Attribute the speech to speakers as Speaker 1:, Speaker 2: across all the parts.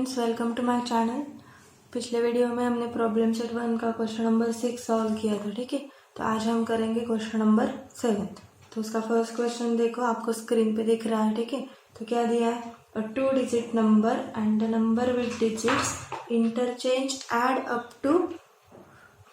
Speaker 1: Friends, welcome to my channel. पिछले video में हमने प्रॉब्लम सेट 1 का क्वेश्चन नंबर 6 सॉल्व किया था, ठीक है। तो आज हम करेंगे क्वेश्चन नंबर 7। तो उसका फर्स्ट क्वेश्चन देखो, आपको स्क्रीन पे दिख रहा है, ठीक है। तो क्या दिया है, a 2 digit number and the number with digits interchange add up to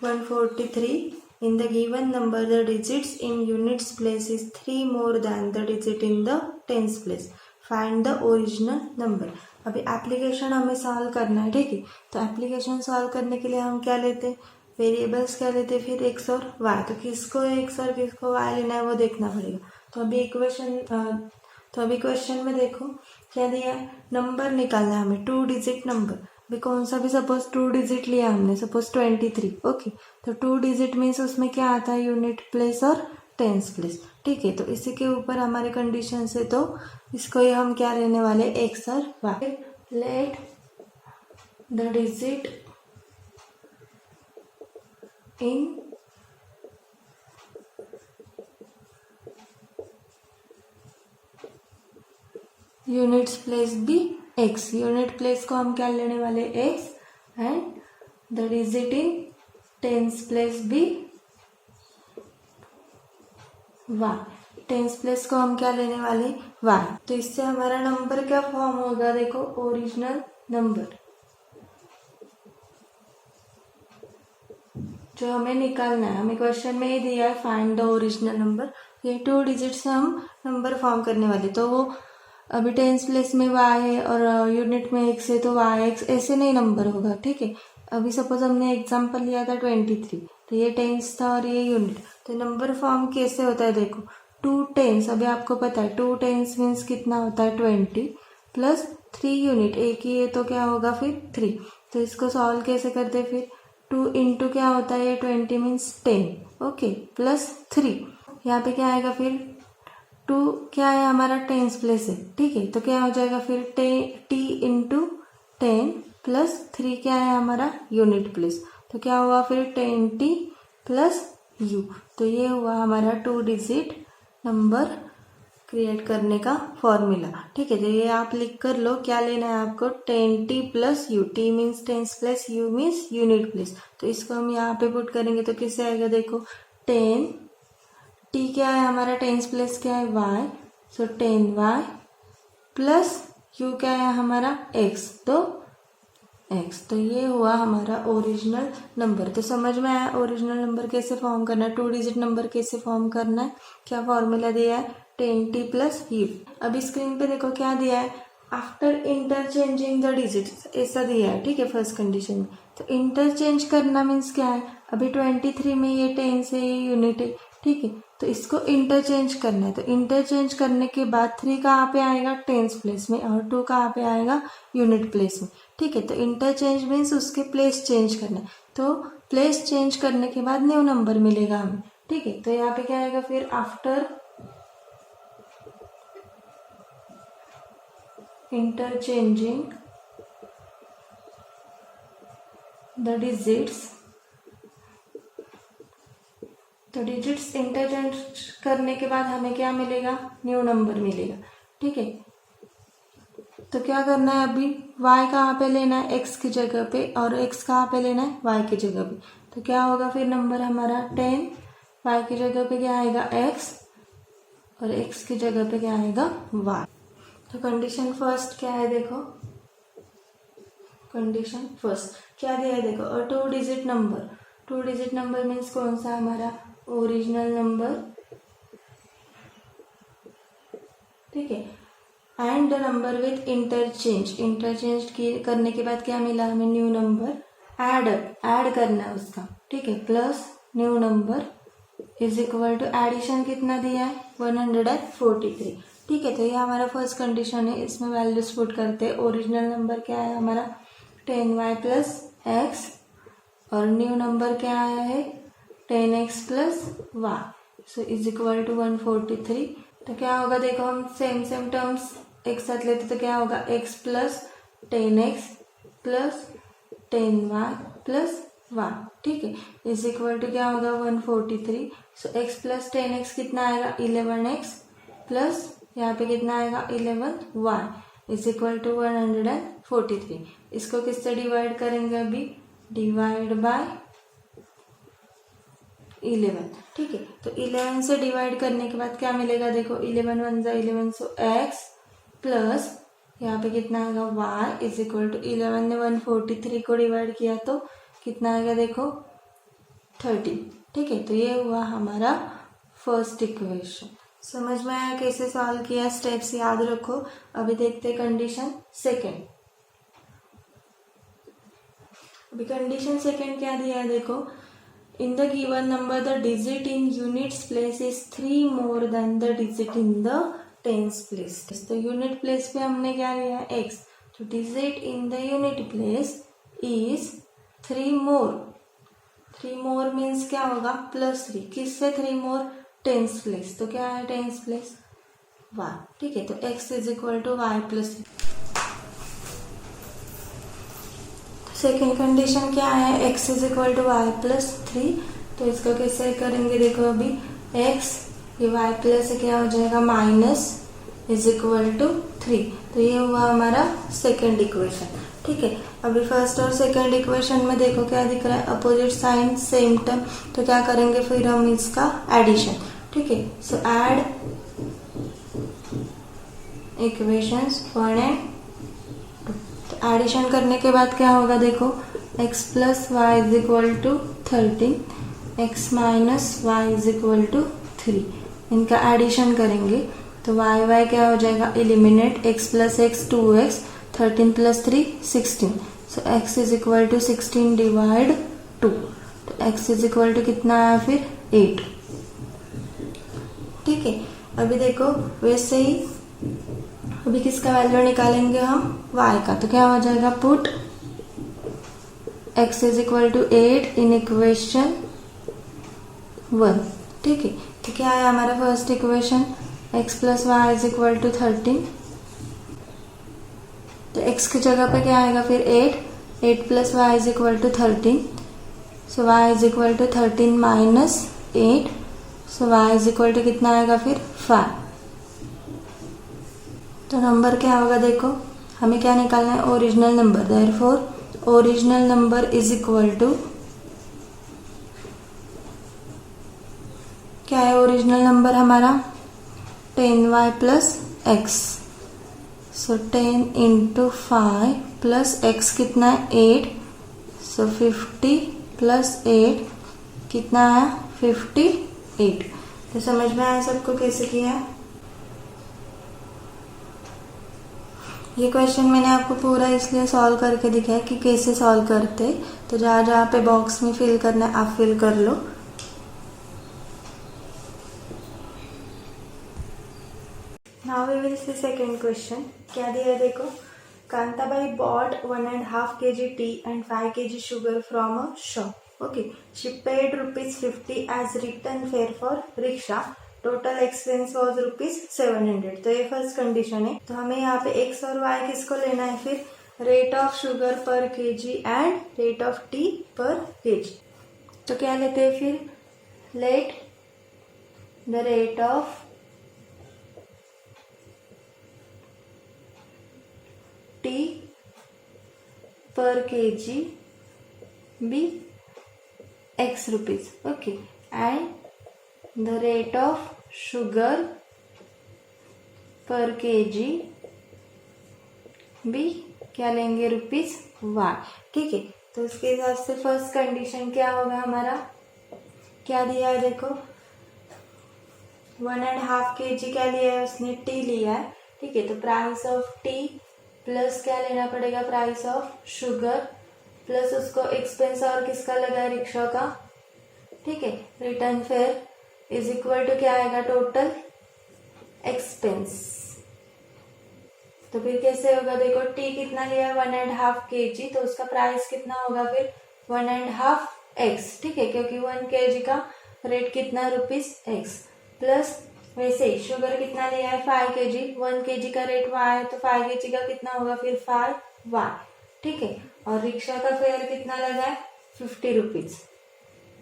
Speaker 1: 143. In the given number, the digits in units place is 3 more than the digit in the tens place. Find the original number. अभी application हमें solve करना है, ठीक है। तो application solve करने के लिए हम क्या लेते हैं, वेरिएबल्स क्या लेते हैं, फिर एक्स और वाई। तो किसको एक्स और किसको वाई लेना है वो देखना पड़ेगा। तो अभी क्वेश्चन में देखो क्या दिया है, नंबर निकालना है हमें, 2 डिजिट नंबर। भी कौन सा भी सपोज 2 डिजिट लिया हमने, सपोज 23, ओके। तो 2 डिजिट मीन्स उसमें क्या आता है, यूनिट प्लेस और टेंस प्लेस, ठीक है। तो इसी के ऊपर हमारे कंडीशन से तो इसको ही हम क्या लेने वाले, एक्स और y. Let the digit in units place be x. Unit place को हम क्या लेने वाले, x, and the digit in tens place be y. Tens place को हम क्या लेने वाले, वाई। तो इससे हमारा नंबर क्या फॉर्म होगा, देखो, ओरिजिनल नंबर जो हमें निकालना है। हमें क्वेश्चन में ही दिया है, फाइंड द ओरिजिनल नंबर। ये 2 डिजिट से हम नंबर फॉर्म करने वाले। तो वो अभी टेंस प्लेस में वाई है और यूनिट में एक्स है, तो वाई एक्स ऐसे नहीं नंबर होगा, ठीक है। अभी सपोज हमने एग्जांपल लिया था 23, तो ये टेंस था और ये यूनिट। तो नंबर फॉर्म कैसे होता है, देखो, 2 टेंस। अभी आपको पता है 2 टेंस मीन्स कितना होता है, 20 प्लस 3 यूनिट, एक ही है तो क्या होगा फिर 3। तो इसको सॉल्व कैसे करते, फिर 2 इंटू क्या होता है, 20 मीन्स 10, ओके, प्लस 3। यहाँ पे क्या आएगा, फिर 2 क्या है हमारा, टेंस प्लेस है, ठीक है। तो क्या हो जाएगा फिर टी इंटू 10 प्लस 3 क्या है हमारा, यूनिट प्लेस। तो क्या हुआ फिर 10t प्लस यू। तो ये हुआ हमारा 2 डिजिट नंबर क्रिएट करने का फॉर्मूला, ठीक है। तो ये आप लिख कर लो, क्या लेना है आपको, 10t plus you. T means tens place, you means unit place. तो इसको हम यहाँ पे पुट करेंगे तो किससे आएगा, देखो, 10 टी क्या है हमारा, टेंस प्लेस क्या है, Y, so 10y plus you क्या है हमारा, एक्स, तो एक्स। तो ये हुआ हमारा ओरिजिनल नंबर। तो समझ में आया ओरिजिनल नंबर कैसे फॉर्म करना है, 2 डिजिट नंबर कैसे फॉर्म करना है, क्या फॉर्मूला दिया है, 10t प्लस यू। अभी स्क्रीन पे देखो क्या दिया है, आफ्टर इंटरचेंजिंग द डिजिट्स, ऐसा दिया है, ठीक है, फर्स्ट कंडीशन में। तो इंटरचेंज करना मीन्स क्या है, अभी 23 में ये टेंस है, ये यूनिट है, ठीक है। तो इसको इंटरचेंज करना है। तो इंटरचेंज करने के बाद 3 कहाँ पे आएगा, टेंस प्लेस में, और 2 कहाँ पे आएगा, यूनिट प्लेस में, ठीक है। तो इंटरचेंज मीन्स उसके प्लेस चेंज करना है। तो प्लेस चेंज करने के बाद न्यू नंबर मिलेगा हमें, ठीक है। तो यहाँ पे क्या आएगा फिर, आफ्टर इंटरचेंजिंग द डिजिट्स, तो डिजिट्स इंटरचेंज करने के बाद हमें क्या मिलेगा, न्यू नंबर मिलेगा, ठीक है। तो क्या करना है, अभी y कहाँ पे लेना है, x की जगह पे, और x कहाँ पे लेना है, y की जगह पे। तो क्या होगा फिर नंबर हमारा 10, y की जगह पे क्या आएगा, x, और x की जगह पे क्या आएगा, y। तो कंडीशन फर्स्ट क्या है, देखो, कंडीशन फर्स्ट क्या दिया है, देखो, और 2 digit number. 2 digit number means कौन सा हमारा, ओरिजिनल नंबर, ठीक है। And the number with interchange, interchange करने के बाद क्या मिला हमें, न्यू नंबर, ऐड करना है उसका, ठीक है, plus new number is equal to, addition कितना दिया है, 143, ठीक है। तो ये हमारा फर्स्ट कंडीशन है, इसमें वैल्यूज पुट करते हैं। ओरिजिनल नंबर क्या है हमारा, 10y प्लस एक्स, और न्यू नंबर क्या आया है, 10x plus y, so is equal to 143। तो क्या होगा, देखो, हम सेम टर्म्स एक साथ लेते तो क्या होगा, x plus 10x plus 10y plus y, ठीक है, इज इक्वल टू क्या होगा, 143। सो x प्लस 10x कितना आएगा, 11x प्लस यहाँ पे कितना आएगा, 11y, इज इक्वल टू 143। इसको किससे डिवाइड करेंगे अभी, डिवाइड बाय 11। ठीक है, तो 11 से डिवाइड करने के बाद क्या मिलेगा, देखो 11 1 जा 11, सो x प्लस यहाँ पे कितना आएगा y इज इक्वल टू 11 ने 143 को डिवाइड किया तो कितना आएगा, देखो 30। ठीक है, तो ये हुआ हमारा फर्स्ट इक्वेशन। समझ में आया कैसे सॉल्व किया, स्टेप्स याद रखो। अभी देखते कंडीशन सेकेंड। अभी कंडीशन सेकेंड क्या दिया है, देखो in the given number the digit in units place is 3 more than the digit in the tens place. तो यूनिट प्लेस पे हमने क्या लिया है x, तो digit in the unit place is 3 more. 3 more means क्या होगा, +3। किससे 3 मोर, टेंस प्लेस। तो क्या है टेंस प्लेस, y। ठीक है, तो x is equal to y plus 3। Second condition क्या है, x is equal to y plus 3। तो इसको कैसे करेंगे, देखो अभी x ये y प्लस से क्या हो जाएगा माइनस इज इक्वल टू 3। तो ये हुआ हमारा सेकेंड इक्वेशन। ठीक है, अभी फर्स्ट और सेकेंड इक्वेशन में देखो क्या दिख रहा है, अपोजिट साइन सेम टर्म। तो क्या करेंगे फिर हम इसका एडिशन। ठीक है, सो ऐड इक्वेशंस 1 एंड 2। तो एडिशन करने के बाद क्या होगा, देखो x plus y is equal to 13, x minus y is equal to 3। इनका एडिशन करेंगे तो y y क्या हो जाएगा, eliminate, x plus x 2x, 13 plus 3 16। So x is equal to 16 divide 2। तो x इज इक्वल टू कितना आया फिर 8। ठीक है, अभी देखो वैसे ही अभी किसका वैल्यू निकालेंगे हम, y का। तो क्या हो जाएगा, put x is equal to 8 in equation 1। ठीक है, तो क्या है हमारा first equation, x plus y is equal to 13। तो x की जगह पे क्या आएगा फिर 8 plus y is equal to 13। So y is equal to 13 minus 8। So y is equal to कितना आएगा फिर 5। तो नंबर क्या होगा, देखो हमें क्या निकालना है, original number. Therefore original number is equal to, क्या है ओरिजिनल नंबर हमारा, 10y plus x. So 10 into 5 plus x कितना है 8। सो 50 प्लस 8 कितना है 58। तो समझ में आया सबको कैसे किया है। ये क्वेश्चन मैंने आपको पूरा इसलिए सॉल्व करके दिखाया कि कैसे सॉल्व करते। तो जहाँ जहाँ पे बॉक्स में फिल करना है आप फिल कर लो। Now we will see second question. क्या दिया है देखो, Kantabai bought 1.5 kg tea and 5 kg sugar from a shop. Okay, she paid ₹50 as return fare for rickshaw. Total expense was ₹700। तो ये फर्स्ट कंडीशन है। तो हमें यहाँ पे x और y किसको लेना है फिर, rate of sugar per kg and rate of tea per kg. तो क्या लेते हैं फिर, let the rate of tea per kg be x rupees. Okay, and the rate of sugar per kg भी क्या लेंगे ₹1। ठीक है, तो उसके हिसाब से फर्स्ट कंडीशन क्या होगा हमारा, क्या दिया है देखो 1.5 kg क्या लिया है उसने, टी लिया है। ठीक है, तो प्राइस ऑफ टी प्लस क्या लेना पड़ेगा, प्राइस ऑफ शुगर प्लस उसको एक्सपेंस और किसका लगा है, रिक्शा का। ठीक है, return fare is equal to क्या आएगा, टोटल एक्सपेंस। तो फिर कैसे होगा, देखो टी कितना लिया है 1.5 kg, तो उसका प्राइस कितना होगा फिर 1.5x। ठीक है, क्योंकि 1 kg का रेट कितना ₹x, प्लस वैसे ही शुगर कितना लिया है 5 kg, 1 kg का रेट y है तो 5 kg का कितना होगा फिर 5y। ठीक है, और रिक्शा का फेयर कितना लगा है ₹50।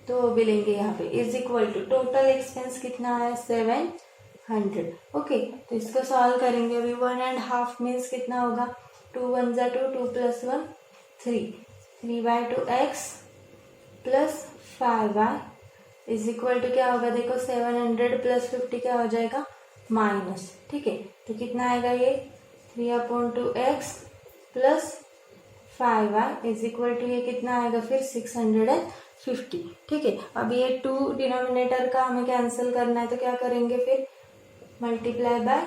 Speaker 1: तो वो भी लेंगे यहाँ पे is equal to total expense कितना है 700। 100। ओके, तो इसको सॉल्व करेंगे अभी। 1.5 मीन्स कितना होगा, 2 1 जा 2, 2 + 1 3, 3/2x plus 5y is equal to क्या होगा, देखो 700 + 50 क्या हो जाएगा, माइनस। ठीक है, तो कितना आएगा ये 3/2x plus 5y is equal to ये कितना आएगा फिर 650। ठीक है, अब ये 2 डिनोमिनेटर का हमें कैंसिल करना है, तो क्या करेंगे फिर, multiply by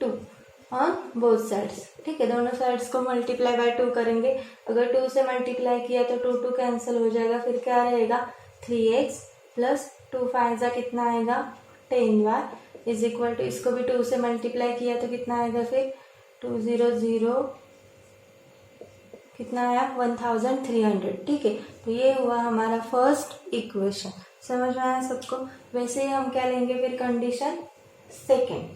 Speaker 1: 2 on both sides. ठीक है, दोनों साइड्स को मल्टीप्लाई बाय 2 करेंगे। अगर 2 से मल्टीप्लाई किया तो 2 2 कैंसिल हो जाएगा, फिर क्या रहेगा 3x प्लस 2 5 जा कितना आएगा 10y इज इक्वल टू, इसको भी 2 से मल्टीप्लाई किया तो कितना आएगा फिर 200 कितना आया 1300। ठीक है, तो ये हुआ हमारा फर्स्ट इक्वेशन। समझ में आया सबको। वैसे ही हम क्या लेंगे फिर कंडीशन सेकेंड।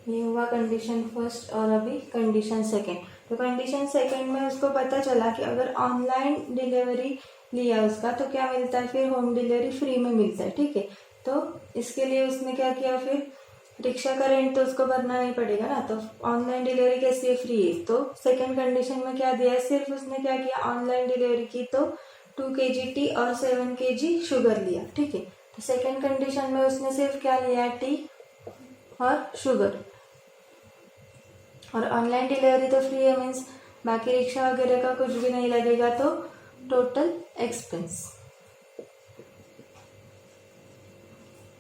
Speaker 1: ये हुआ कंडीशन फर्स्ट और अभी कंडीशन सेकेंड। तो कंडीशन सेकेंड में उसको पता चला कि अगर ऑनलाइन डिलीवरी लिया उसका तो क्या मिलता है फिर, होम डिलीवरी फ्री में मिलता है। ठीक है, तो इसके लिए उसने क्या किया फिर, रिक्शा का रेंट तो उसको भरना नहीं पड़ेगा ना, तो ऑनलाइन डिलीवरी कैसे फ्री है। तो सेकेंड कंडीशन में क्या दिया है, सिर्फ उसने क्या किया, ऑनलाइन डिलीवरी की तो 2 kg टी और 7 kg शुगर लिया। ठीक है, तो सेकेंड कंडीशन में उसने सिर्फ क्या लिया, टी और शुगर, और ऑनलाइन डिलीवरी तो फ्री है मीन्स बाकी रिक्शा वगैरह का कुछ भी नहीं लगेगा, तो टोटल एक्सपेंस।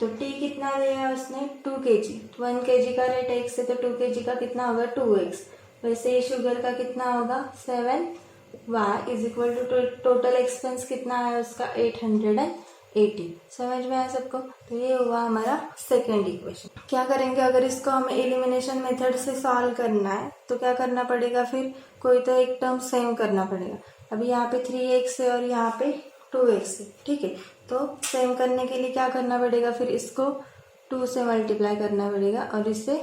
Speaker 1: तो टी कितना लिया उसने 2 kg, 1 kg का रेट x से, तो 2 kg का कितना होगा 2x। वैसे ही शुगर का कितना होगा 7y is equal to total expense कितना है उसका 880। समझ में आया सबको। तो ये हुआ हमारा सेकेंड इक्वेशन। क्या करेंगे, अगर इसको हमें एलिमिनेशन मेथड से सॉल्व करना है तो क्या करना पड़ेगा फिर, कोई तो एक टर्म सेम करना पड़ेगा। अभी यहाँ पे 3x है और यहाँ पे 2x है। ठीक है, तो सेम करने के लिए क्या करना पड़ेगा फिर, इसको 2 से मल्टीप्लाई करना पड़ेगा और इसे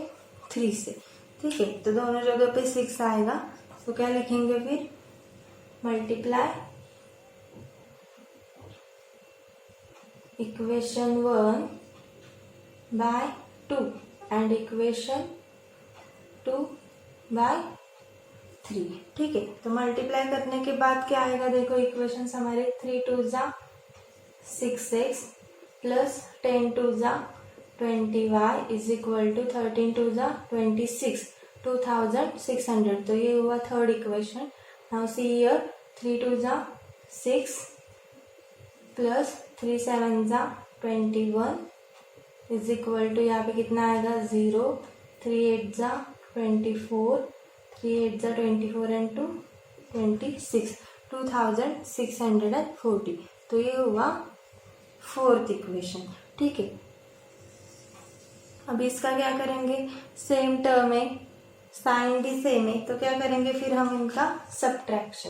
Speaker 1: 3 से। ठीक है, तो दोनों जगह पे 6 आएगा, तो क्या लिखेंगे फिर, multiply equation 1 by 2 and equation 2 by 3। ठीक है, तो मल्टीप्लाई करने के बाद क्या आएगा, देखो इक्वेशन हमारे 3 2 जा 6x प्लस 10 2 जा 20y इज इक्वल टू 13 2 जा 26, 2600। तो ये हुआ third equation. Now see here 3 2 जा 6 प्लस 3 7 जा 21 इज इक्वल टू, यहाँ पे कितना आएगा 0, 3 8 जा 24, 3 8 जा 24 एंड 2 26, 2640। तो ये हुआ फोर्थ इक्वेशन। ठीक है, अब इसका क्या करेंगे, सेम टर्म है, साइन भी सेम है, तो क्या करेंगे फिर हम इनका सब्ट्रैक्शन,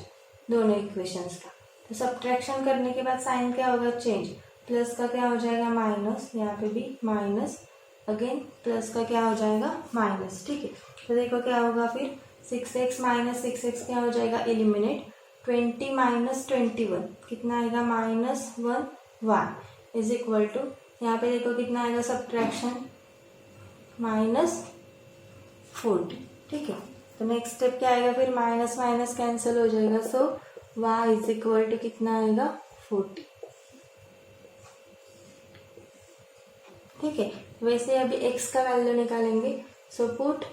Speaker 1: दोनों इक्वेशंस का। तो सब्ट्रैक्शन करने के बाद साइन क्या होगा, चेंज, प्लस का क्या हो जाएगा माइनस, यहाँ पे भी माइनस, अगेन प्लस का क्या हो जाएगा माइनस। ठीक है, तो देखो क्या होगा फिर, 6x माइनस 6x क्या हो जाएगा एलिमिनेट, 20 माइनस 21 कितना आएगा -1y इज इक्वल टू, यहाँ पे देखो कितना आएगा सब्ट्रैक्शन -40। ठीक है, तो नेक्स्ट स्टेप क्या आएगा फिर, माइनस माइनस कैंसिल हो जाएगा, सो y इज इक्वल टू कितना आएगा 40। ठीक है, वैसे अभी x का वैल्यू निकालेंगे, so put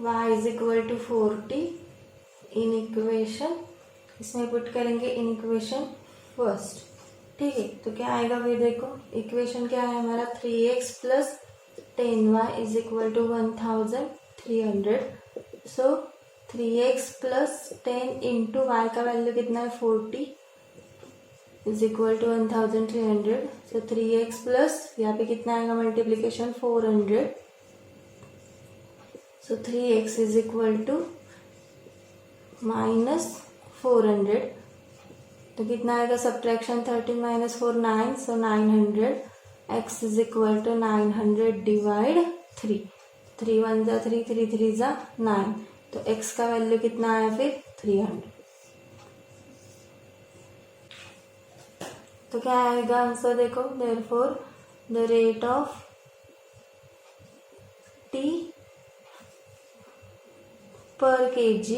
Speaker 1: y is equal to 40 in equation, इसमें पुट करेंगे इन इक्वेशन फर्स्ट। ठीक है, तो क्या आएगा फिर देखो, इक्वेशन क्या है हमारा 3x plus 10y is equal to 1300। So 3x plus 10 into y का वैल्यू कितना है 40 is equal to 1300। So 3x plus यहाँ पे कितना आएगा multiplication 400, so 3x is equal to -400। तो कितना आएगा subtraction 13 minus 4 9, so 900, x is equal to 900 divide 3, 3 1 जा 3, 3 3 जा 9, तो x का वैल्यू कितना आया फिर 300। तो क्या आएगा आंसर देखो, therefore the rate of T per kg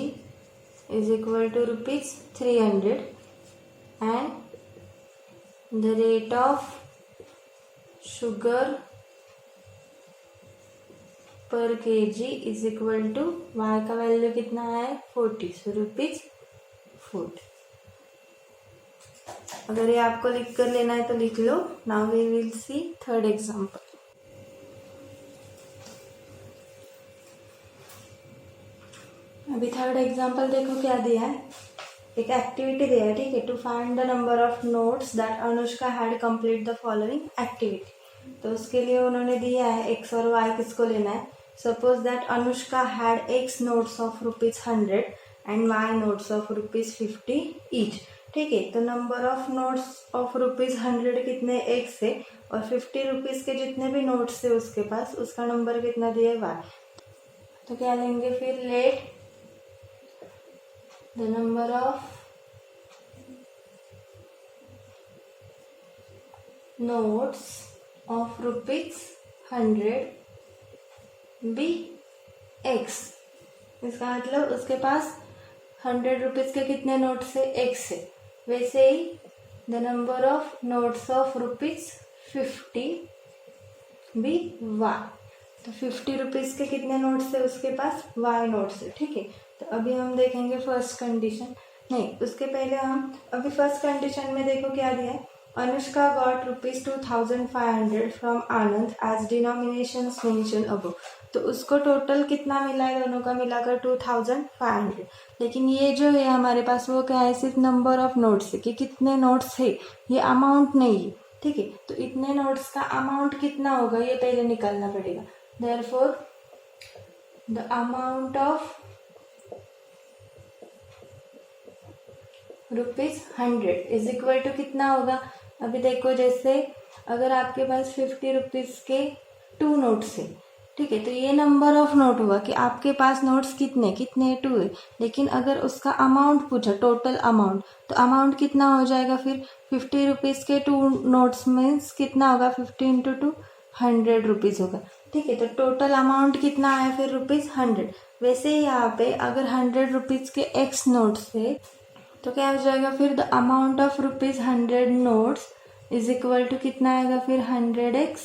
Speaker 1: is equal to rupees 300 and the rate of sugar per kg is equal to y का वैल्यू कितना है 40, सो रुपीज 40। अगर ये आपको लिख कर लेना है तो लिख लो। Now we will see third example. अभी थर्ड एग्जांपल देखो क्या दिया है, एक एक्टिविटी दिया है, ठीक है। To find the number of notes that Anushka had complete the following activity. तो उसके लिए उन्होंने दिया है एक्स और वाई किसको लेना है। Suppose that Anushka had x notes of ₹100 and y notes of ₹50 each, ठीक है। तो नंबर ऑफ नोट्स ऑफ ₹100 कितने एक्स है और 50 रुपीज के जितने भी नोट्स है उसके पास, उसका नंबर कितना दिया है वाई। तो क्या लेंगे फिर, late the number of notes of ₹100 be x। इसका मतलब उसके पास 100 रुपीज के कितने नोट्स है, x है। वैसे ही the number of notes of ₹50 be y। तो 50 रुपीज के कितने नोट्स है उसके पास, y नोट्स है, ठीक है। तो अभी हम देखेंगे फर्स्ट कंडीशन, नहीं उसके पहले हम अभी फर्स्ट कंडीशन में देखो क्या दिया है। Anushka got ₹2500 from Anand as denomination mention above. तो उसको टोटल कितना मिला है, दोनों का मिलाकर 2500। लेकिन ये जो है हमारे पास वो क्या है, सिर्फ नंबर ऑफ नोट्स है कि कितने नोट्स है, ये अमाउंट नहीं है, ठीक है। तो इतने नोट्स का अमाउंट कितना होगा ये पहले निकालना पड़ेगा। Therefore the amount of ₹100 is equal to कितना होगा। अभी देखो जैसे अगर आपके पास 50 रुपीज के 2 नोट्स है, ठीक है, तो ये नंबर ऑफ नोट हुआ कि आपके पास नोट्स कितने 2 है। लेकिन अगर उसका अमाउंट पूछा, टोटल अमाउंट, तो अमाउंट कितना हो जाएगा फिर 50 रुपीज के 2 नोट्स मीन्स कितना होगा, 50 इंटू 2 100 रुपीज होगा, ठीक है। तो टोटल अमाउंट कितना आया फिर ₹100। वैसे ही यहाँ पे अगर 100 रुपीज के एक्स नोट्स है तो क्या हो जाएगा फिर, the amount of ₹100 notes is equal to कितना आएगा फिर 100x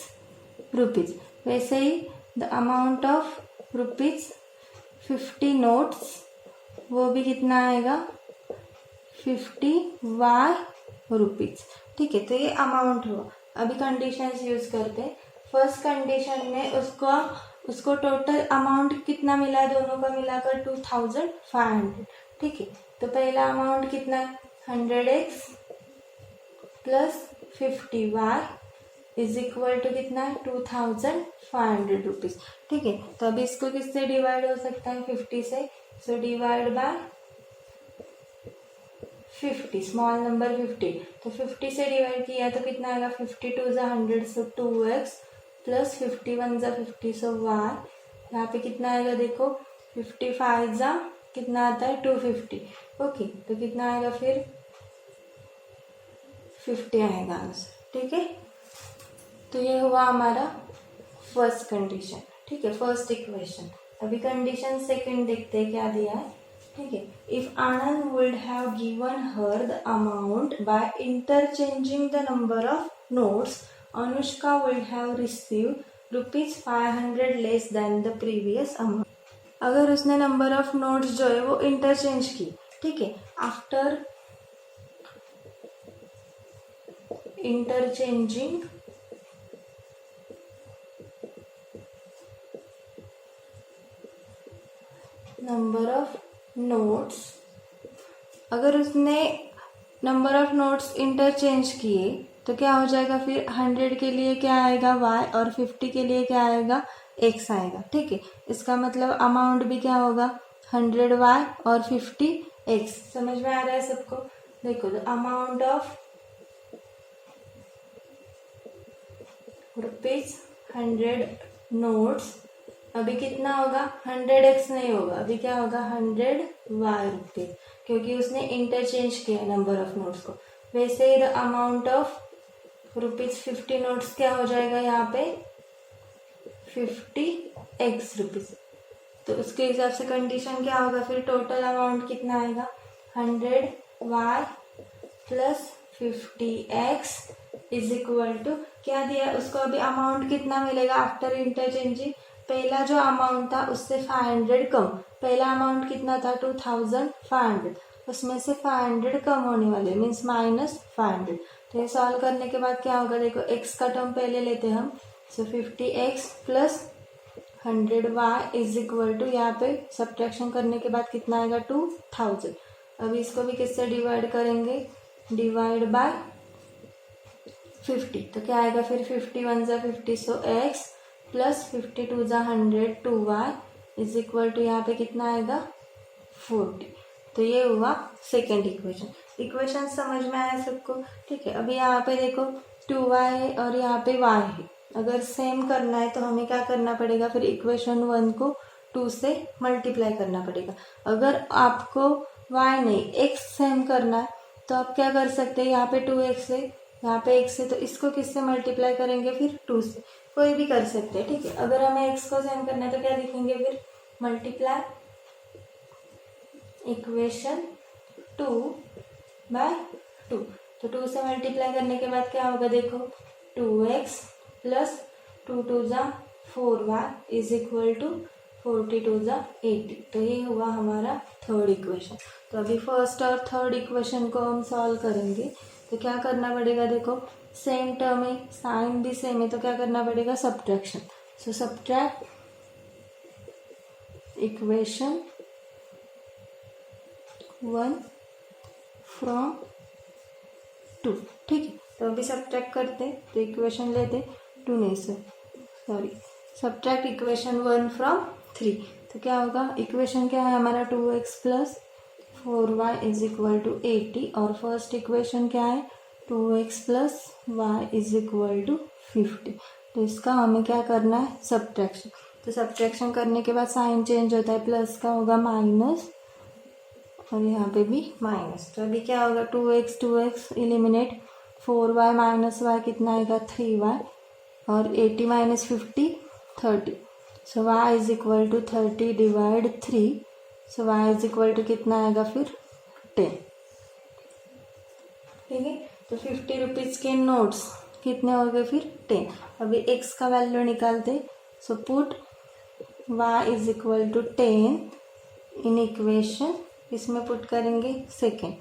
Speaker 1: रुपीज। वैसे ही द अमाउंट ऑफ ₹50 नोट्स वो भी कितना आएगा 50y रुपीज, ठीक है। तो ये अमाउंट हुआ। अभी कंडीशंस यूज करते हैं। फर्स्ट कंडीशन में उसको टोटल अमाउंट कितना मिला है, दोनों का मिलाकर 2500, ठीक है। तो पहला अमाउंट कितना है 100x plus 50y is equal to कितना है 2500 रुपीज, ठीक है। तो अभी इसको किससे डिवाइड हो सकता है, 50 से। So divide by 50, small number 50। तो 50 से डिवाइड किया तो कितना आएगा, 50 2 ज़ा 100 सो 2x प्लस 51 ज़ा 50 सो y। यहाँ पे कितना आएगा देखो, 55 ज़ा कितना आता है 250, ओके। तो कितना आएगा फिर 50 आएगा आंसर, ठीक है। तो ये हुआ हमारा फर्स्ट कंडीशन, ठीक है, फर्स्ट इक्वेशन। अभी कंडीशन सेकंड देखते हैं क्या दिया है, ठीक है। If Anand would have given her the amount by interchanging the number of notes, Anushka would have received ₹500 less than the previous amount. अगर उसने नंबर ऑफ नोट्स जो है वो इंटरचेंज की, ठीक है, after interchanging number of notes, अगर उसने नंबर ऑफ नोट्स इंटरचेंज किए तो क्या हो जाएगा फिर 100 के लिए क्या आएगा y और 50 के लिए क्या आएगा x आएगा, ठीक है। इसका मतलब अमाउंट भी क्या होगा 100y और 50x। समझ में आ रहा है सबको। देखो द अमाउंट ऑफ ₹100 नोट्स अभी कितना होगा 100x नहीं होगा, अभी क्या होगा 100y रुपीज, क्योंकि उसने इंटरचेंज किया नंबर ऑफ नोट्स को। वैसे ही द अमाउंट ऑफ ₹50 नोट्स क्या हो जाएगा यहाँ पे 50x रुपीज। तो उसके हिसाब से कंडीशन क्या होगा फिर टोटल अमाउंट कितना आएगा 100y plus 50x is equal to क्या दिया उसको अभी अमाउंट कितना मिलेगा आफ्टर इंटरचेंजिंग। पहला जो अमाउंट था उससे 500 कम, पहला अमाउंट कितना था 2500, उसमें से 500 कम होने वाले मीन्स -500। तो ये सॉल्व करने के बाद क्या होगा देखो x का टर्म पहले लेते हैं हम। So 50x plus 100y is equal to यहाँ पे सब्ट्रैक्शन करने के बाद कितना आएगा 2000। अभी इसको भी किससे डिवाइड करेंगे डिवाइड बाय 50। तो क्या आएगा फिर 51 ज़ा 50 सो x प्लस 52 ज़ा 100 2y इज इक्वल टू यहाँ पे कितना आएगा 40। तो ये हुआ सेकेंड इक्वेशन। इक्वेशन समझ में आया सबको? ठीक है। अभी यहाँ पे देखो 2y है और यहाँ पे y है। अगर सेम करना है तो हमें क्या करना पड़ेगा फिर इक्वेशन 1 को 2 से मल्टीप्लाई करना पड़ेगा। अगर आपको y नहीं x सेम करना है तो आप क्या कर सकते हैं यहाँ पे 2x है यहाँ पे x है तो इसको किससे मल्टीप्लाई करेंगे फिर 2 से, कोई भी कर सकते हैं। ठीक है। अगर हमें x को सेम करना है तो क्या लिखेंगे फिर मल्टीप्लाई इक्वेशन 2 बाय 2। तो 2 से मल्टीप्लाई करने के बाद क्या होगा देखो 2x प्लस 2 2 ज़ा 4y इज इक्वल टू 42 ज़ा 80। तो ये हुआ हमारा थर्ड इक्वेशन। तो अभी फर्स्ट और थर्ड इक्वेशन को हम सॉल्व करेंगे। तो क्या करना पड़ेगा देखो सेम टर्म है साइन भी सेम है तो क्या करना पड़ेगा subtraction. So subtract equation 1 from 2। ठीक है। तो अभी सब्ट्रैक्ट करते तो इक्वेशन लेते 2 नहीं सॉरी सब्ट्रैक्ट इक्वेशन 1 फ्रॉम 3। तो क्या होगा इक्वेशन क्या है हमारा 2x plus 4y is equal to 80 और फर्स्ट इक्वेशन क्या है 2x plus y is equal to 50। तो इसका हमें क्या करना है सब्ट्रैक्शन। तो सब्ट्रैक्शन करने के बाद साइन चेंज होता है प्लस का होगा माइनस और यहाँ पे भी माइनस। तो अभी क्या होगा 2x eliminate 4y minus y कितना आएगा 3y और 80 minus 50 30। So y is equal to 30 divide 3। So y is equal to कितना आएगा फिर 10। ठीक है। तो 50 रुपीज़ के नोट्स कितने हो गए फिर 10। अभी x का वैल्यू निकालते। So put y is equal to 10 in equation इसमें पुट करेंगे सेकेंड।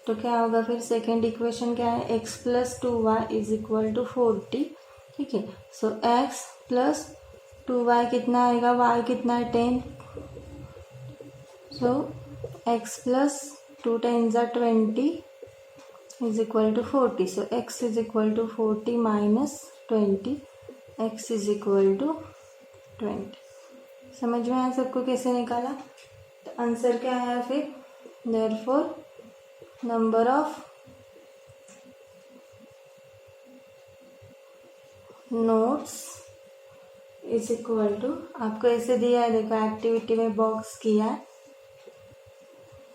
Speaker 1: तो क्या होगा फिर सेकेंड इक्वेशन क्या है x plus 2y is equal to 40। ठीक है। सो x प्लस 2y कितना आएगा y कितना है 10। सो x प्लस 2 10 ज़ा 20 is equal to 40। So x is equal to 40 minus 20 x is equal to 20। समझ में आया सबको कैसे निकाला? तो आंसर क्या आया फिर therefore number of notes is equal to आपको ऐसे दिया है देखो एक्टिविटी में बॉक्स किया है।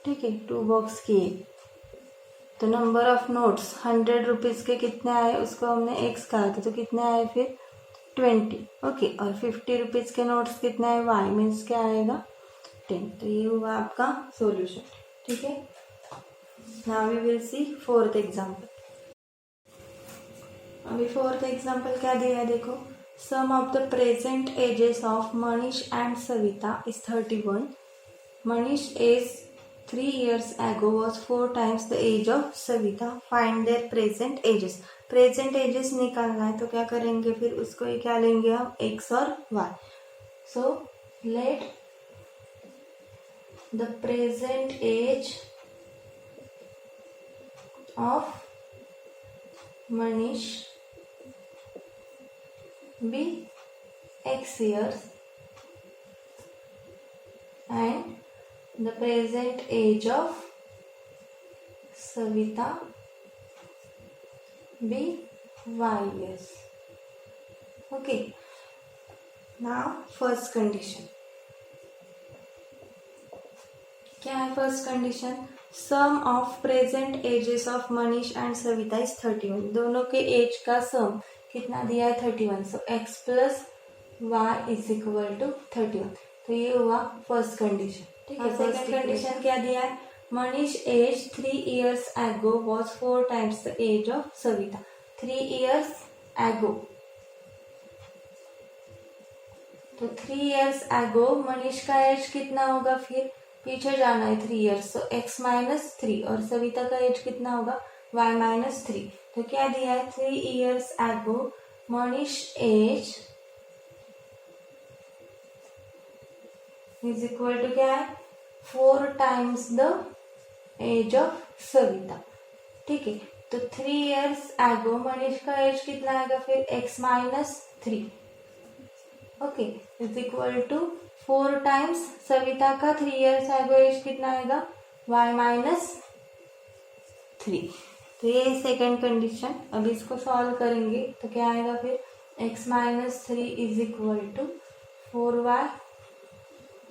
Speaker 1: ठीक है 2 बॉक्स किए तो नंबर ऑफ नोट्स 100 रुपीज़ के कितने आए उसको हमने x कहा था तो कितने आए फिर 20। ओके। और 50 रुपीज़ के नोट्स कितने आए y मीन्स क्या आएगा 10। तो ये हुआ आपका सॉल्यूशन। ठीक है। Now we will see fourth example. अभी फोर्थ एग्जाम्पल क्या दिया है देखो sum of the present ages of Manish and Savita is 31। Manish age 3 years ago was 4 times the age of Savita. Find their present ages. Present ages निकालना है तो क्या करेंगे फिर उसको ही क्या लेंगे हम x और y. So let the present age of Manish be x years and the present age of Savita be y years. Okay. Now first condition क्या है first condition sum of present ages of Manish and Savita is 31। दोनों के as का सम कितना दिया है 31। So x plus y is equal to 31। तो ये हुआ फर्स्ट कंडीशन। ठीक है, सेकंड कंडीशन क्या दिया है, Manish age 3 years ago was 4 times the age of Savita. 3 years ago, तो 3 years ago मनीष का एज कितना होगा, फिर पीछे जाना है 3 years, तो x माइनस 3, और सविता का एज कितना होगा y माइनस 3। तो क्या दिया है 3 years ago Manish age is equal to क्या है 4 times the age of Savita. ठीक है, तो 3 years ago मनीष का एज कितना आएगा, फिर x minus 3, okay, is equal to 4 times Savita का 3 years ago एज कितना आएगा y माइनस 3। तो ये सेकेंड कंडीशन। अब इसको सॉल्व करेंगे तो क्या आएगा, फिर x minus 3 is equal to 4y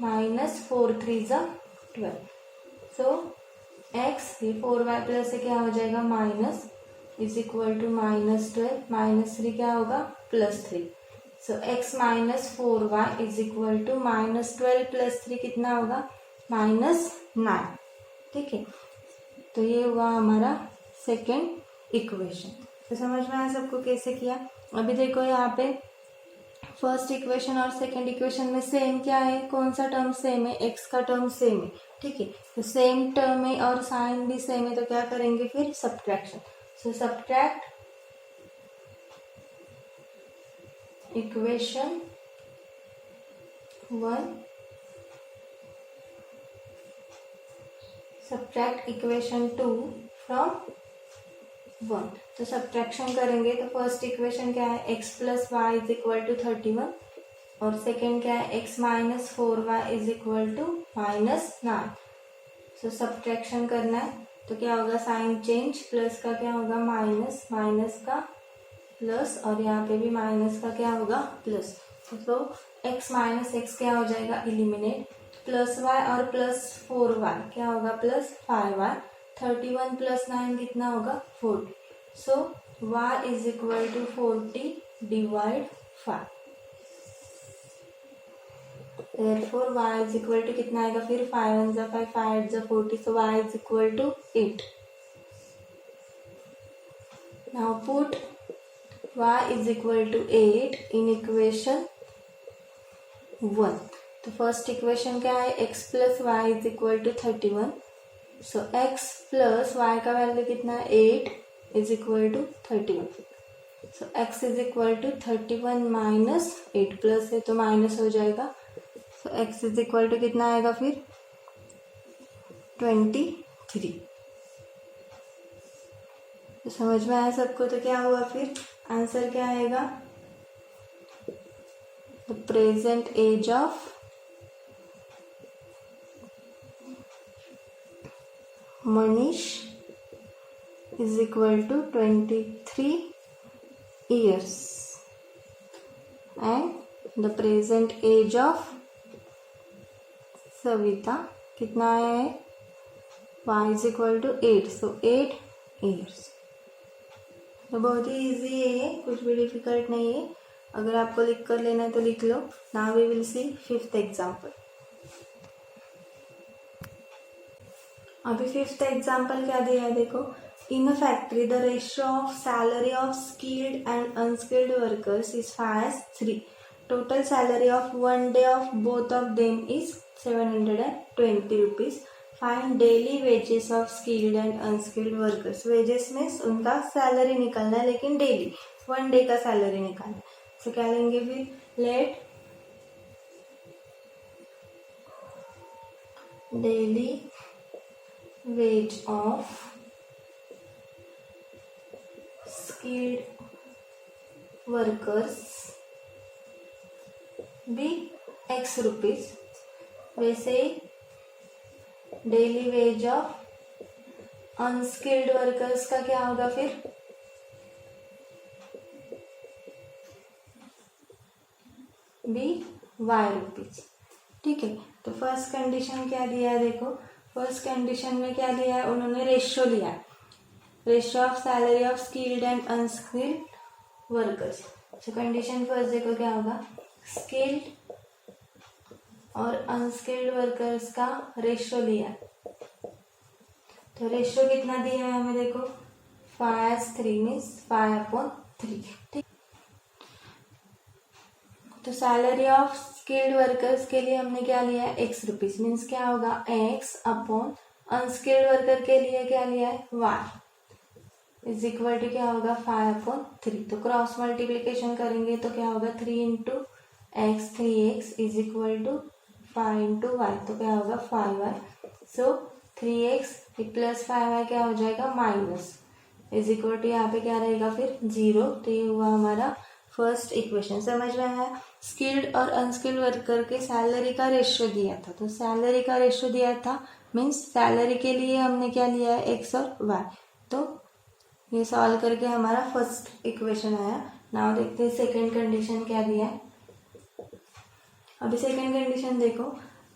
Speaker 1: minus 4 3 12। So x ये 4y प्लस से क्या हो जाएगा minus is equal to minus 12, minus 3 क्या होगा plus 3। So x minus 4y is equal to minus 12 plus 3 कितना होगा माइनस 9। ठीक है, तो ये हुआ हमारा सेकेंड इक्वेशन। तो समझ में आया सबको कैसे किया। अभी देखो यहाँ पे फर्स्ट इक्वेशन और सेकेंड इक्वेशन में सेम क्या है, कौन सा टर्म सेम है, x का टर्म सेम है। ठीक है, तो सेम टर्म है और साइन भी सेम है, तो क्या करेंगे फिर subtraction. So subtract equation 1, subtract equation 2 from 1। तो सब्ट्रैक्शन करेंगे तो फर्स्ट इक्वेशन क्या है x plus y is equal to 31, और सेकेंड क्या है x minus 4y is equal to minus 9। So subtraction करना है तो क्या होगा साइन चेंज, प्लस का क्या होगा माइनस, माइनस का प्लस, और यहाँ पे भी माइनस का क्या होगा प्लस। तो x माइनस एक्स क्या हो जाएगा इलिमिनेट, प्लस y और प्लस 4y क्या होगा प्लस 5y। 31 प्लस 9 कितना होगा 40। So y is equal to 40 divide 5। therefore y is equal to कितना आएगा, फिर 5 1 जा 5, 5 8 जा 40, so y is equal to 8। Now put y is equal to 8 in equation 1। तो फर्स्ट इक्वेशन क्या है x plus y is equal to 31। So x plus y का value कितना है 8 is equal to 31। So x is equal to 31 minus 8, plus है तो minus हो जाएगा। So x is equal to कितना आएगा फिर 23। तो समझ में आया सबको। तो क्या हुआ फिर आंसर क्या आएगा, the present age of Manish is equal to 23 years and the present age of Savita कितना है y is equal to 8, so 8 years। तो बहुत ही इजी है ये, कुछ भी डिफिकल्ट नहीं है। अगर आपको लिख कर लेना है तो लिख लो। Now we will see fifth example. अभी फिफ्थ एग्जाम्पल क्या दिया है देखो, in a factory the ratio of salary of skilled and unskilled workers is 5:3। Total salary of 1 day of both of them is 720 rupees. Find daily wages of skilled and unskilled workers. Wages में उनका salary निकालना है, लेकिन daily 1 day का salary निकालना है। तो क्या लेंगे फिर, let daily wage of skilled workers भी x रुपीज। वैसे daily wage of unskilled workers का क्या होगा फिर, भी y रुपीज। ठीक है, तो फर्स्ट कंडीशन क्या दिया है देखो, फर्स्ट कंडीशन में क्या लिया है उन्होंने, रेशियो लिया है, ratio of salary of skilled and unskilled workers. So condition first देखो क्या होगा, स्किल्ड और अनस्किल्ड वर्कर्स का रेशियो लिया है। तो रेशियो कितना दिया है हमें, देखो 5/3 मीन्स 5/3। ठीक, तो सैलरी ऑफ स्किल्ड वर्कर्स के लिए हमने क्या लिया है, x रुपीज, मीन्स क्या होगा x अपॉन अनस्किल्ड वर्कर के लिए क्या लिया है y इज इक्वल टू क्या होगा 5/3। तो क्रॉस मल्टीप्लीकेशन करेंगे तो क्या होगा 3 x 3x is equal to 5 y, तो क्या होगा 5y। सो 3x प्लस 5y क्या हो जाएगा माइनस, इज इक्वल टू यहाँ पे क्या रहेगा फिर 0। तो ये हुआ हमारा फर्स्ट इक्वेशन। समझ में आया। स्किल्ड और अनस्किल्ड वर्कर के सैलरी का रेशियो दिया था, तो सैलरी का रेशियो दिया था मीन्स सैलरी के लिए हमने क्या लिया है x और y। तो ये सॉल्व करके हमारा फर्स्ट इक्वेशन आया। नाउ देखते हैं सेकेंड कंडीशन क्या दिया है। अभी सेकेंड कंडीशन देखो,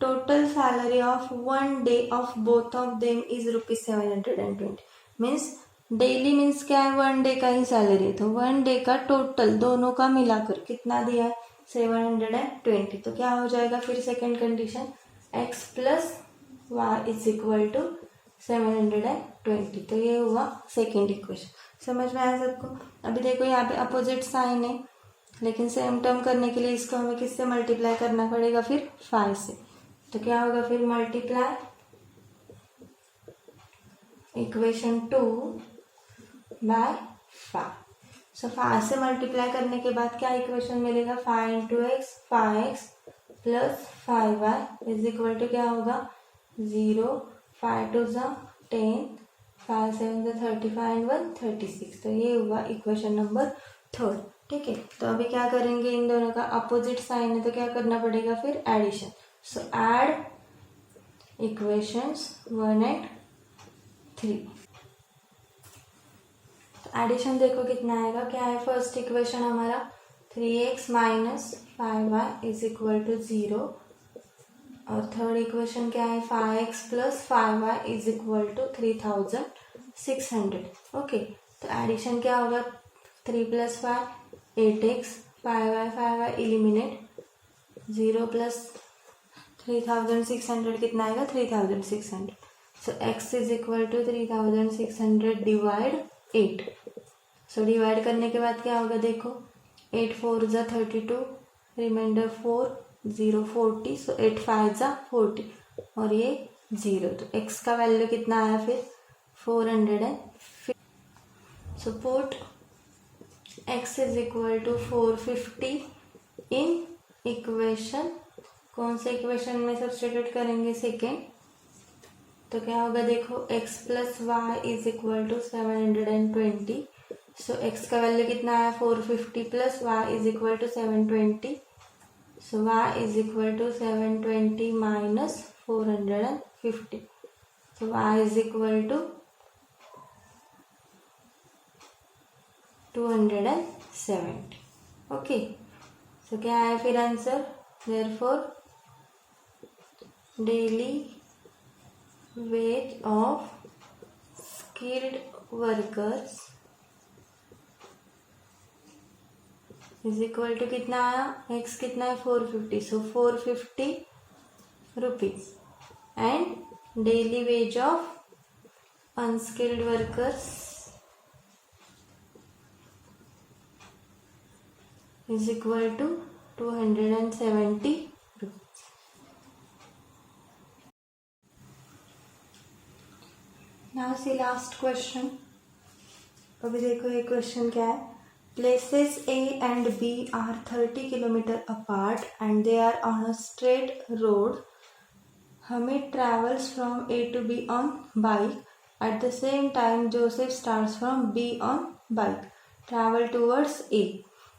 Speaker 1: total salary of 1 day of both of them is ₹720। Means daily means क्या है 1 डे का ही सैलरी है, तो 1 डे का टोटल दोनों का मिलाकर कितना दिया है 720। तो क्या हो जाएगा फिर second condition, x plus y is equal to 720। तो ये हुआ सेकेंड इक्वेशन। समझ में आया सबको। अभी देखो यहाँ पे अपोजिट साइन है, लेकिन सेम टर्म करने के लिए इसको हमें किससे मल्टीप्लाई करना पड़ेगा फिर 5 से। तो क्या होगा फिर मल्टीप्लाई इक्वेशन 2 बाय 5। सो 5 से मल्टीप्लाई करने के बाद क्या इक्वेशन मिलेगा 5 into x 5x plus 5y is equal to क्या होगा 0, 5 2 10, 5 7 35 एंड 1 36। तो ये हुआ इक्वेशन नंबर थर्ड। ठीक है, तो अभी क्या करेंगे, इन दोनों का अपोजिट साइन है तो क्या करना पड़ेगा फिर addition. So add equations 1 and 3। Addition देखो कितना आएगा, क्या है फर्स्ट इक्वेशन हमारा 3x minus 5y is equal to 0 और थर्ड इक्वेशन क्या है 5x plus 5y is equal to 3600। Okay, तो एडिशन क्या होगा 3 plus 5 8x 5y eliminate 0 plus 3600 कितना आएगा 3600। So x is equal to 3600 divide 8। So divide करने के बाद क्या होगा देखो 8 4 ज़ा 32, रिमाइंडर 4 0 40, सो 8 5 ज़ा 40 और ये 0। तो x का वैल्यू कितना आया फिर 450। So put x is equal to 450 in equation, कौन से इक्वेशन में सब्स्टिट्यूट करेंगे सेकेंड। तो क्या होगा देखो x plus y is equal to 720। So x का वैल्यू कितना आया 450 plus y is equal to 720। So y is equal to 720 minus 450। So y is equal to 270। Okay, so क्या आया फिर answer, therefore daily wage of skilled workers is equal to कितना आया, x कितना है 450, so 450 rupees and daily wage of unskilled workers is equal to 270 rupees. Now see last question. अभी देखो ये क्वेश्चन क्या है, places A and B are 30 kilometer apart and they are on a straight road. Hamid travels from A to B on bike. At the same time, Joseph starts from B on bike. Travel towards A.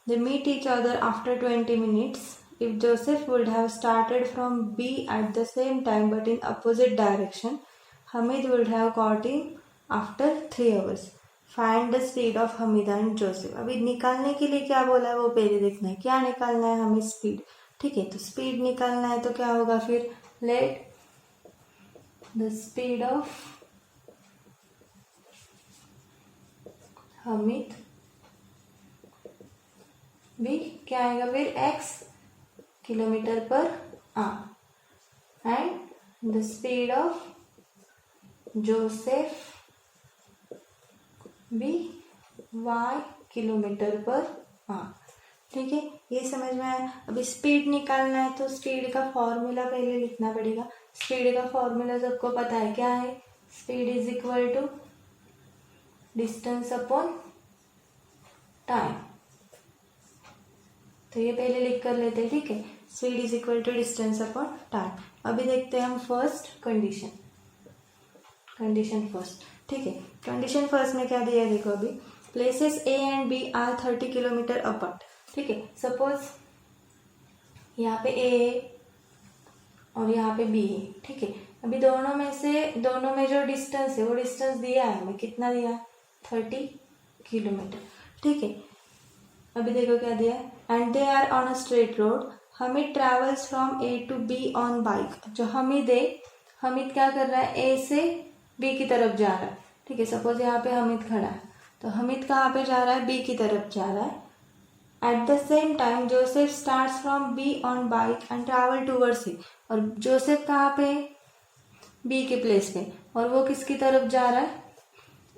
Speaker 1: They meet each other after 20 minutes. If Joseph would have started from B at the same time but in opposite direction, Hamid would have got him after 3 hours. Find the speed of Hamida and Joseph. अभी निकालने के लिए क्या बोला है वो पहले देखना है, क्या निकालना है हमें स्पीड। ठीक है, तो स्पीड निकालना है तो क्या होगा फिर, let the speed of Hamid भी क्या आएगा फिर x kilometre per hour and the speed of Joseph भी y किलोमीटर पर आवर। ठीक है, ये समझ में आया। अभी स्पीड निकालना है तो स्पीड का फॉर्मूला पहले लिखना पड़ेगा। स्पीड का फॉर्मूला सबको पता है, क्या है? Speed is equal to distance upon time. तो ये पहले लिख कर लेते हैं। ठीक है, speed is equal to distance upon time. अभी देखते हैं हम फर्स्ट कंडीशन फर्स्ट। ठीक है, कंडीशन फर्स्ट में क्या दिया है देखो। अभी places A and B are 30 kilometres apart. ठीक है, सपोज यहाँ पे ए है और यहाँ पे बी है। ठीक है, अभी दोनों में जो डिस्टेंस है वो डिस्टेंस दिया है हमें, कितना दिया है? 30 किलोमीटर। ठीक है, अभी देखो क्या दिया है, and they are on a straight road. Hamid travels from A to B on bike. जो हमिद क्या कर रहा है? ए से बी की तरफ जा रहा है। ठीक है, सपोज यहाँ पे हमिद खड़ा है, तो हमिद कहाँ पे जा रहा है? बी की तरफ जा रहा है। At the same time Joseph starts from B on bike and travel towards he. और जोसेफ कहाँ पे? बी के प्लेस पे, और वो किसकी तरफ जा रहा है?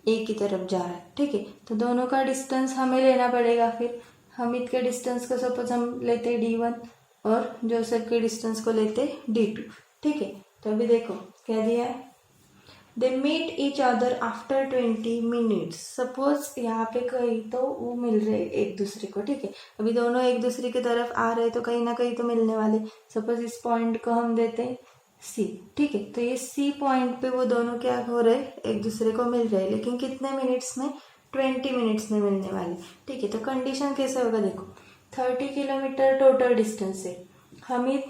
Speaker 1: ए की तरफ जा रहा है। ठीक है, तो दोनों का डिस्टेंस हमें लेना पड़ेगा। फिर हमिद के डिस्टेंस को सपोज हम लेते D1 और जोसेफ के डिस्टेंस को लेते D2। ठीक है, तो अभी देखो क्या दिया है, they meet each other after 20 minutes. Suppose यहाँ पे कहीं तो वो मिल रहे एक दूसरे को। ठीक है, अभी दोनों एक दूसरे की तरफ आ रहे तो कहीं ना कहीं तो मिलने वाले। सपोज इस पॉइंट को हम देते हैं C। ठीक है, तो ये C पॉइंट पे वो दोनों क्या हो रहे? एक दूसरे को मिल रहे, लेकिन कितने मिनट्स में? 20 मिनट्स में मिलने वाले। ठीक है, तो कंडीशन कैसे होगा देखो, 30 किलोमीटर टोटल डिस्टेंस है। हमिद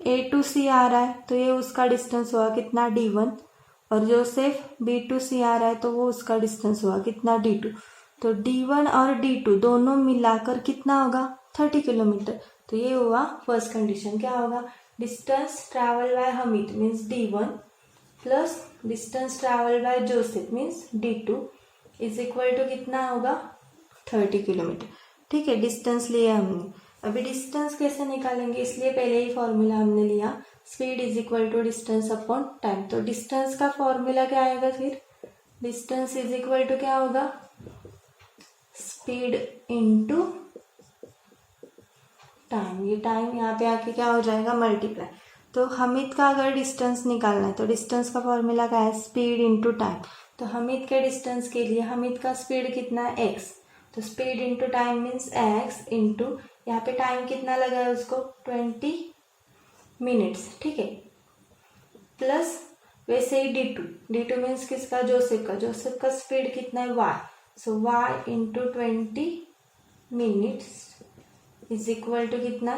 Speaker 1: A to C आ रहा है तो ये उसका डिस्टेंस हुआ कितना? D1। और जोसेफ B to C आ रहा है तो वो उसका डिस्टेंस हुआ कितना? D2। तो D1 और D2 दोनों मिलाकर कितना होगा? 30 किलोमीटर। तो ये हुआ फर्स्ट कंडीशन। क्या होगा? Distance travel by Hamid means D1 plus distance travel by Joseph means D2 is equal to कितना होगा? 30 किलोमीटर। ठीक है, डिस्टेंस लिया हमने। अभी डिस्टेंस कैसे निकालेंगे, इसलिए पहले ही फॉर्मूला हमने लिया, speed is equal to distance upon time. तो डिस्टेंस का फॉर्मूला क्या आएगा फिर? डिस्टेंस इज इक्वल टू क्या होगा? Speed into time. ये टाइम यहाँ पे आके क्या हो जाएगा? मल्टीप्लाई। तो हमिद का अगर डिस्टेंस निकालना है तो डिस्टेंस का फॉर्मूला क्या है? Speed into time. तो हमिद के डिस्टेंस के लिए हमिद का स्पीड कितना है? x। तो speed into time means x into यहाँ पे टाइम कितना लगा है उसको? 20 मिनट्स। ठीक है, प्लस वैसे ही D2 मीन्स किसका? जोसेफ का स्पीड कितना है? y। So y into 20 minutes is equal to कितना?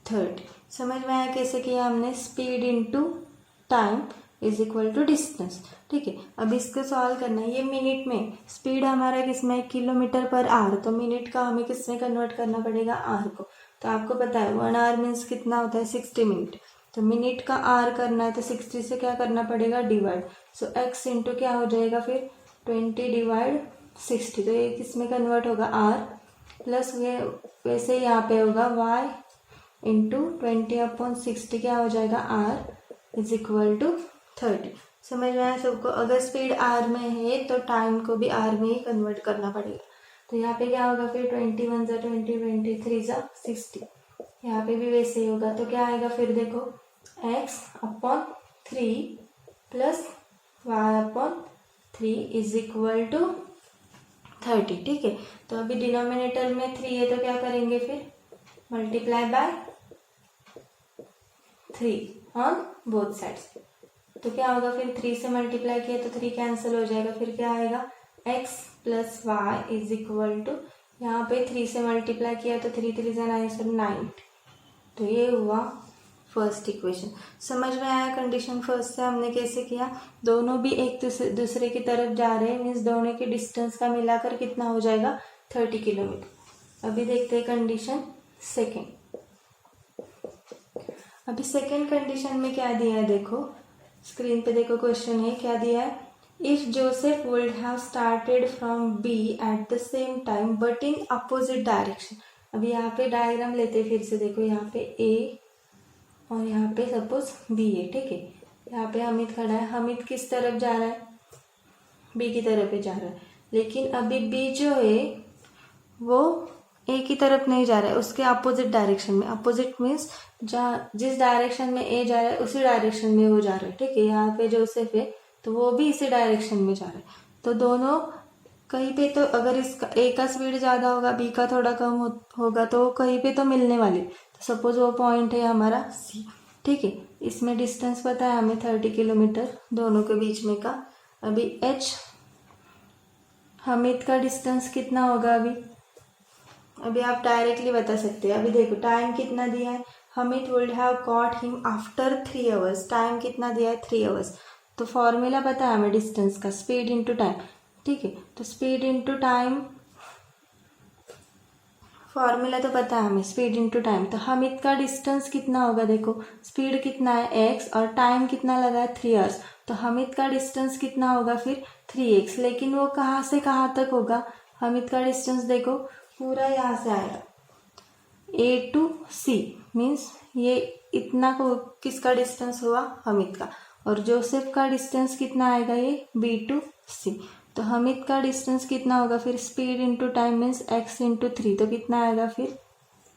Speaker 1: 30। समझ में आया कैसे किया हमने? Speed into time is equal to distance. ठीक है, अब इसको सॉल्व करना है। ये मिनट में, स्पीड हमारा किसमें? Kilometre per hour. तो मिनट का हमें किसमें कन्वर्ट करना पड़ेगा? आवर को। तो आपको पता है 1 आवर मीन्स कितना होता है? 60 मिनट। तो मिनट का आवर करना है तो 60 से क्या करना पड़ेगा? डिवाइड। सो x इंटू क्या हो जाएगा फिर? 20 डिवाइड 60। तो ये किसमें कन्वर्ट होगा? आवर प्लस वैसे ही यहाँ पे होगा y इंटू 20/60 क्या हो जाएगा? r is equal to 30। समझ में आया सबको? अगर स्पीड r में है तो टाइम को भी r में ही कन्वर्ट करना पड़ेगा। तो यहाँ पे क्या होगा फिर? 21 × 20 23 × 60। यहाँ पे भी वैसे ही होगा। तो क्या आएगा फिर देखो, x/3 plus y/3 is equal to 30। ठीक है, तो अभी डिनोमिनेटर में 3 है तो क्या करेंगे फिर? Multiply by 3 on both sides. तो क्या होगा फिर? 3 से मल्टीप्लाई किया तो 3 कैंसिल हो जाएगा। फिर क्या आएगा? x plus y is equal to, यहाँ पे 3 से मल्टीप्लाई किया तो 3 3 × 9 सो 9। तो ये हुआ फर्स्ट इक्वेशन। समझ में आया कंडीशन फर्स्ट से हमने कैसे किया? दोनों भी एक दूसरे की तरफ जा रहे हैं मीन्स दोनों के डिस्टेंस का मिलाकर कितना हो जाएगा? 30 किलोमीटर। अभी देखते हैं कंडीशन सेकेंड। अभी सेकेंड कंडीशन में क्या दिया है देखो, स्क्रीन पे देखो क्वेश्चन है, क्या दिया है, if Joseph would have started from B at the same time but in opposite direction. अभी यहाँ पे डायग्राम लेते फिर से, देखो यहाँ पे ए और यहाँ पे सपोज बी है, ठीक है। यहाँ पे हमिद खड़ा है, हमिद किस तरफ जा रहा है, बी की तरफ ही जा रहा है, लेकिन अभी बी जो है वो ए की तरफ नहीं जा रहा है, उसके अपोजिट डायरेक्शन में। अपोजिट मीन्स जहाँ जिस डायरेक्शन में ए जा रहा है उसी डायरेक्शन में वो जा रहा है, ठीक है। यहाँ पे जोसेफ है तो वो भी इसी डायरेक्शन में जा रहा है, तो दोनों कहीं पे तो, अगर इसका ए का स्पीड ज़्यादा होगा बी का थोड़ा कम होगा तो कहीं पे तो मिलने वाले। तो सपोज वो पॉइंट है हमारा सी, ठीक है। इसमें डिस्टेंस पता है हमें 30 किलोमीटर दोनों के बीच में का। अभी एच हमिद का डिस्टेंस कितना होगा, अभी आप डायरेक्टली बता सकते हैं। अभी देखो टाइम कितना दिया है, Hamid would have caught him after 3 hours, time कितना दिया है 3 आवर्स। तो फॉर्मूला पता है हमें डिस्टेंस का, स्पीड इनटू टाइम, ठीक है। तो स्पीड इनटू टाइम, फॉर्मूला तो पता है हमें, स्पीड इनटू टाइम। तो हमिद का डिस्टेंस कितना होगा, देखो स्पीड कितना है x और टाइम कितना लगा है 3 आवर्स, तो हमिद का डिस्टेंस कितना होगा फिर 3x। लेकिन वो कहाँ से कहाँ तक होगा, हमिद का डिस्टेंस देखो पूरा यहाँ से आएगा A टू C, मीन्स ये इतना को किसका डिस्टेंस हुआ, हमिद का। और जोसेफ का डिस्टेंस कितना आएगा, ये B टू C। तो हमिद का डिस्टेंस कितना होगा फिर, speed into time means x into 3, तो कितना आएगा फिर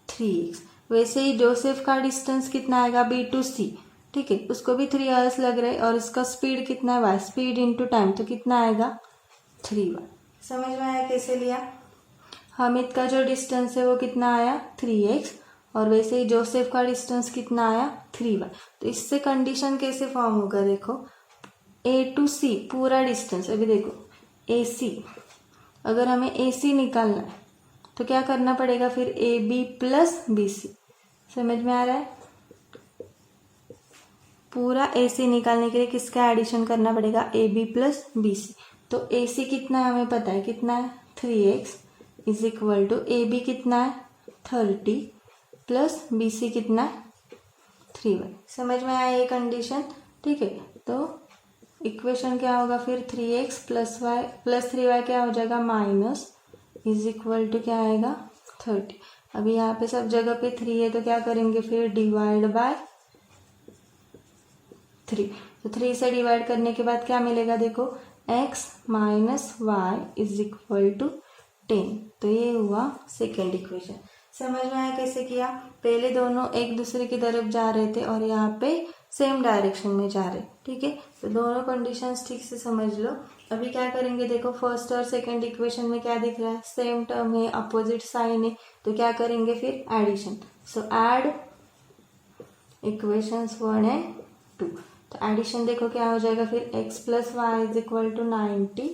Speaker 1: 3x। वैसे ही जोसेफ का डिस्टेंस कितना आएगा B टू C, ठीक है, उसको भी 3 आवर्स लग रहे और इसका स्पीड कितना है y, स्पीड इंटू टाइम, तो कितना आएगा 3y। समझ में आया कैसे लिया। हमिद का जो डिस्टेंस है वो कितना आया 3x और वैसे ही जोसेफ का डिस्टेंस कितना आया 3y। तो इससे कंडीशन कैसे फॉर्म होगा, देखो A टू C पूरा डिस्टेंस। अभी देखो AC, अगर हमें AC निकालना है तो क्या करना पड़ेगा फिर, AB प्लस BC। समझ में आ रहा है, पूरा AC निकालने के लिए किसका एडिशन करना पड़ेगा, AB प्लस BC। तो AC कितना है हमें पता है, कितना है 3x is equal to AB कितना है 30 प्लस BC कितना है 3y। समझ में आया ये कंडीशन, ठीक है। तो इक्वेशन क्या होगा फिर, 3x plus Y plus 3y क्या हो जाएगा माइनस, इज इक्वल टू क्या आएगा 30। अभी यहाँ पे सब जगह पे 3 है तो क्या करेंगे फिर, डिवाइड बाय 3। तो 3 से डिवाइड करने के बाद क्या मिलेगा, देखो x minus y is equal to 10। तो ये हुआ सेकेंड इक्वेशन। समझ में आया कैसे किया, पहले दोनों एक दूसरे की तरफ जा रहे थे और यहाँ पे सेम डायरेक्शन में जा रहे, ठीक है। तो दोनों कंडीशंस ठीक से समझ लो। अभी क्या करेंगे, देखो फर्स्ट और सेकंड इक्वेशन में क्या दिख रहा है, सेम टर्म है, अपोजिट साइन है, तो क्या करेंगे फिर addition. So add equations 1 and 2। तो एडिशन देखो क्या हो जाएगा फिर, x plus y is equal to 90,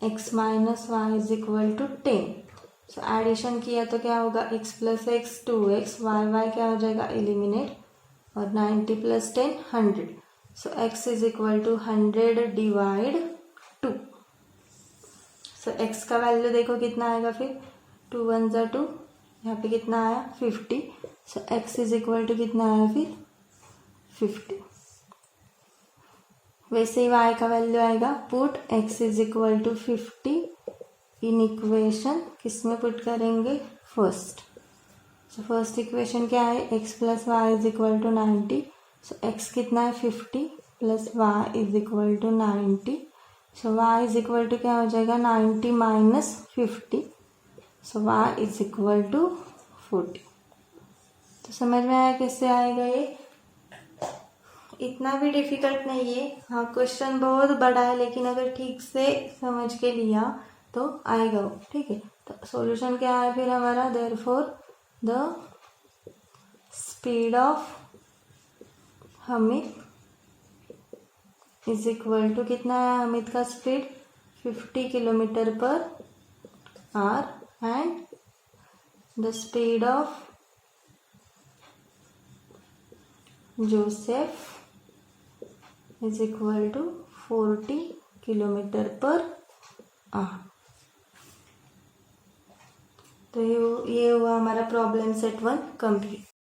Speaker 1: x minus y is equal to 10। So addition किया तो क्या होगा, x plus x 2x, Y क्या हो जाएगा एलिमिनेट, और 90 plus 10 100। So x is equal to 100 divide 2। So x का वैल्यू देखो कितना आएगा फिर, 2 1 ज़ा 2, यहाँ पे कितना आया 50। So x is equal to कितना आया फिर 50। वैसे ही y का वैल्यू आएगा, put x is equal to 50 in equation, किस में पुट करेंगे फर्स्ट। सो फर्स्ट इक्वेशन क्या है, x plus y is equal to 90। So x कितना है 50 plus y is equal to 90। So y is equal to क्या हो जाएगा 90 minus 50। So y is equal to 40। तो समझ में आया कैसे आएगा ये, इतना भी डिफिकल्ट नहीं है। हाँ क्वेश्चन बहुत बड़ा है लेकिन अगर ठीक से समझ के लिया तो आएगा वो, ठीक है। तो सॉल्यूशन क्या है फिर हमारा, therefore the speed of Hamid is equal to, कितना है हमिद का speed 50 kilometres per hour and the speed of Joseph is equal to 40 kilometres per hour. तो ये हुआ हमारा प्रॉब्लम सेट 1 कंप्लीट।